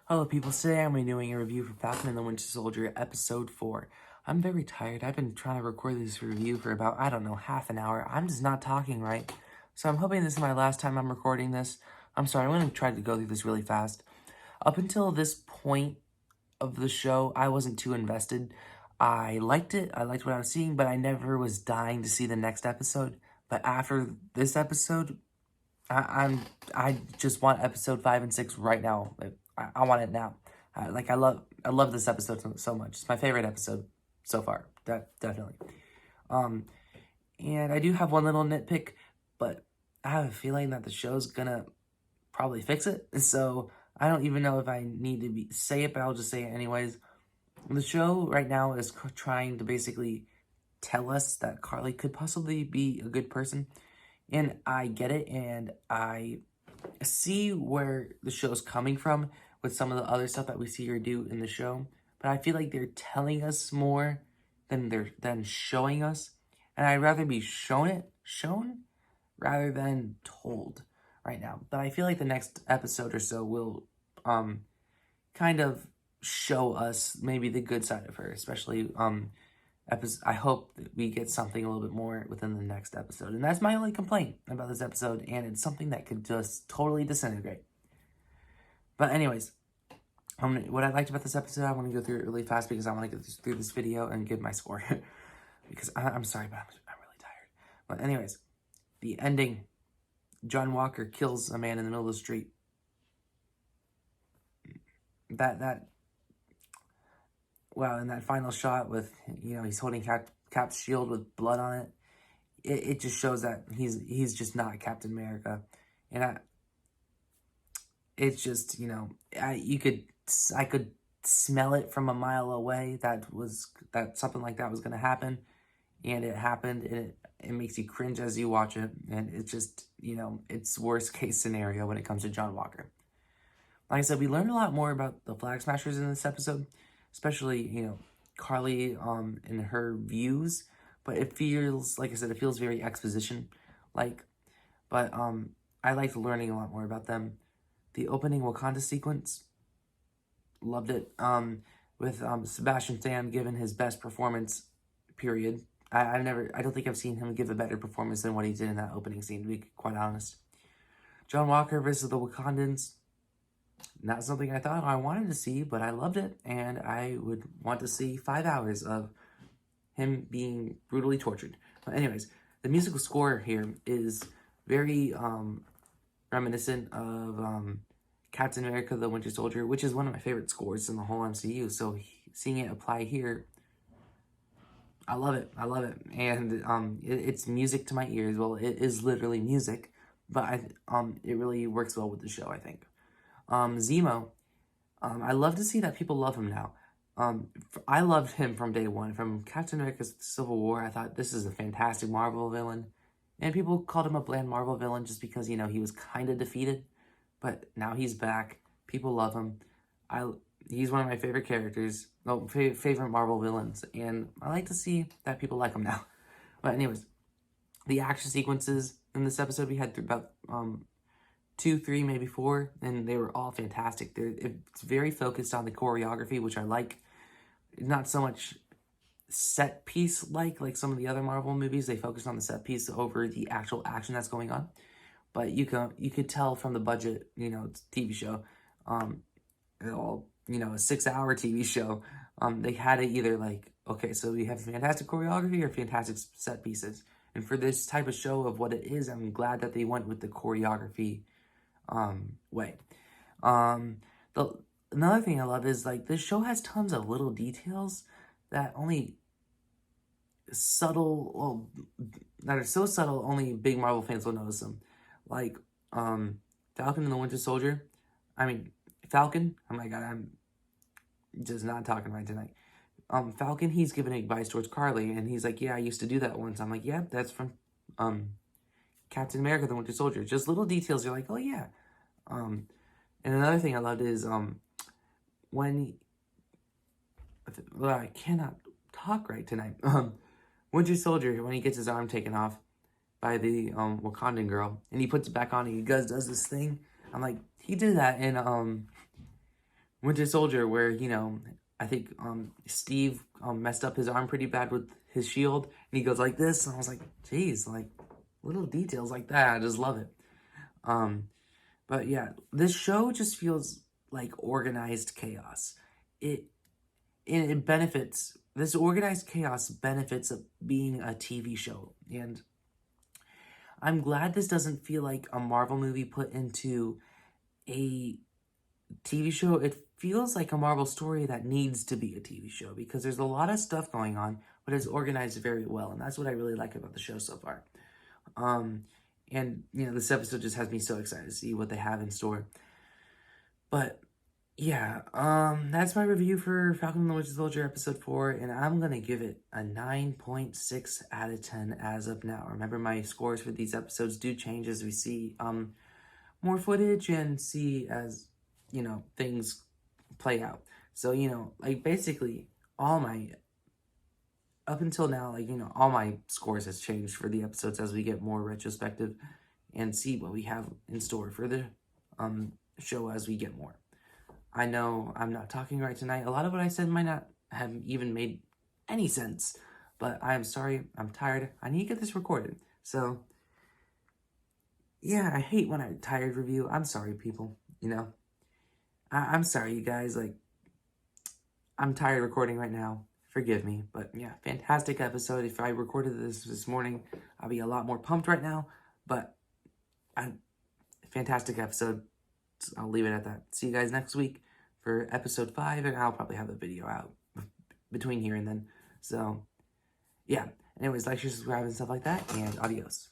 Hello people, today I'm doing a review for Falcon and the Winter Soldier episode 4. I'm very tired. I've been trying to record this review for about, I don't know, half an hour. I'm just not talking right. So I'm hoping this is my last time I'm recording this. I'm sorry, I'm going to try to go through this really fast. Up until this point of the show, I wasn't too invested. I liked it. I liked what I was seeing, but I never was dying to see the next episode. But after this episode, I just want episode 5 and 6 right now. I want it now. I love this episode so much. It's my favorite episode so far. Definitely. Um, and I do have one little nitpick, but I have a feeling that the show's gonna probably fix it. So I don't even know if I need to say it, but I'll just say it anyways. The show right now is trying to basically tell us that Carly could possibly be a good person. And I get it, and I see where the show's coming from with some of the other stuff that we see her do in the show. But I feel like they're telling us more than showing us. And I'd rather be shown rather than told right now. But I feel like the next episode or so will kind of show us maybe the good side of her, especially I hope that we get something a little bit more within the next episode. And that's my only complaint about this episode, and it's something that could just totally disintegrate. But anyways, what I liked about this episode, I want to go through it really fast because I want to go through this video and give my score. Because I'm sorry, but I'm really tired. But anyways, the ending. John Walker kills a man in the middle of the street. Wow, in that final shot with, he's holding Cap's shield with blood on it. It just shows that he's just not Captain America. And it's just, I could smell it from a mile away that something like that was going to happen. And it happened, and it makes you cringe as you watch it. And it's just, it's worst case scenario when it comes to John Walker. Like I said, we learned a lot more about the Flag Smashers in this episode. Especially, Carly and her views. But it feels, like I said, it feels very exposition-like. But I liked learning a lot more about them. The opening Wakanda sequence, loved it. With Sebastian Stan giving his best performance, period. I don't think I've seen him give a better performance than what he did in that opening scene, to be quite honest. John Walker versus the Wakandans. Not something I thought I wanted to see, but I loved it, and I would want to see 5 hours of him being brutally tortured. But anyways, the musical score here is very reminiscent of Captain America: The Winter Soldier, which is one of my favorite scores in the whole MCU. So seeing it apply here, I love it. I love it, and it's music to my ears. Well, it is literally music, but it really works well with the show, I think. Zemo, I love to see that people love him now. I loved him from day one. From Captain America's Civil War, I thought this is a fantastic Marvel villain. And people called him a bland Marvel villain just because, he was kind of defeated. But now he's back. People love him. He's one of my favorite characters. Well, favorite Marvel villains. And I like to see that people like him now. But anyways, the action sequences in this episode, we had about 2, 3, maybe 4, and they were all fantastic. It's very focused on the choreography, which I like. Not so much set piece like some of the other Marvel movies. They focused on the set piece over the actual action that's going on. But you could tell from the budget, it's a TV show, a 6-hour TV show. They had to either okay, so we have fantastic choreography or fantastic set pieces. And for this type of show of what it is, I'm glad that they went with the choreography way. Another thing I love is this show has tons of little details that only that are so subtle only big Marvel fans will notice them. Falcon and the Winter Soldier. Falcon. Oh my god, I'm just not talking right tonight. Falcon, he's giving advice towards Carly, and he's like, yeah, I used to do that once. I'm like, yeah, that's from Captain America: The Winter Soldier. Just little details. You're like, oh yeah. And another thing I loved is I cannot talk right tonight. Winter Soldier, when he gets his arm taken off by the Wakandan girl, and he puts it back on, and he does this thing. I'm like, he did that in Winter Soldier, where, you know, I think Steve messed up his arm pretty bad with his shield, and he goes like this, and I was like, geez, like, little details like that, I just love it. But yeah, this show just feels like organized chaos. It it benefits, this organized chaos benefits of being a TV show, and I'm glad this doesn't feel like a Marvel movie put into a TV show. It feels like a Marvel story that needs to be a TV show because there's a lot of stuff going on, but it's organized very well, and that's what I really like about the show so far. Um, and you know, this episode just has me so excited to see what they have in store. But yeah, that's my review for Falcon and the Winter Soldier episode 4, and I'm gonna give it a 9.6 out of 10 as of now. Remember, my scores for these episodes do change as we see more footage and see as, you know, things play out. So, you know, like basically all my, up until now, like, you know, all my scores has changed for the episodes as we get more retrospective and see what we have in store for the show as we get more. I know I'm not talking right tonight. A lot of what I said might not have even made any sense, but I'm sorry. I'm tired. I need to get this recorded. So, yeah, I hate when I tired review. I'm sorry, people. You know, I'm sorry, you guys. Like, I'm tired recording right now. Forgive me. But yeah, fantastic episode. If I recorded this morning, I'll be a lot more pumped right now. But fantastic episode. I'll leave it at that. See you guys next week for episode 5, and I'll probably have a video out between here and then. So, yeah. Anyways, like, share, subscribe, and stuff like that, and adios.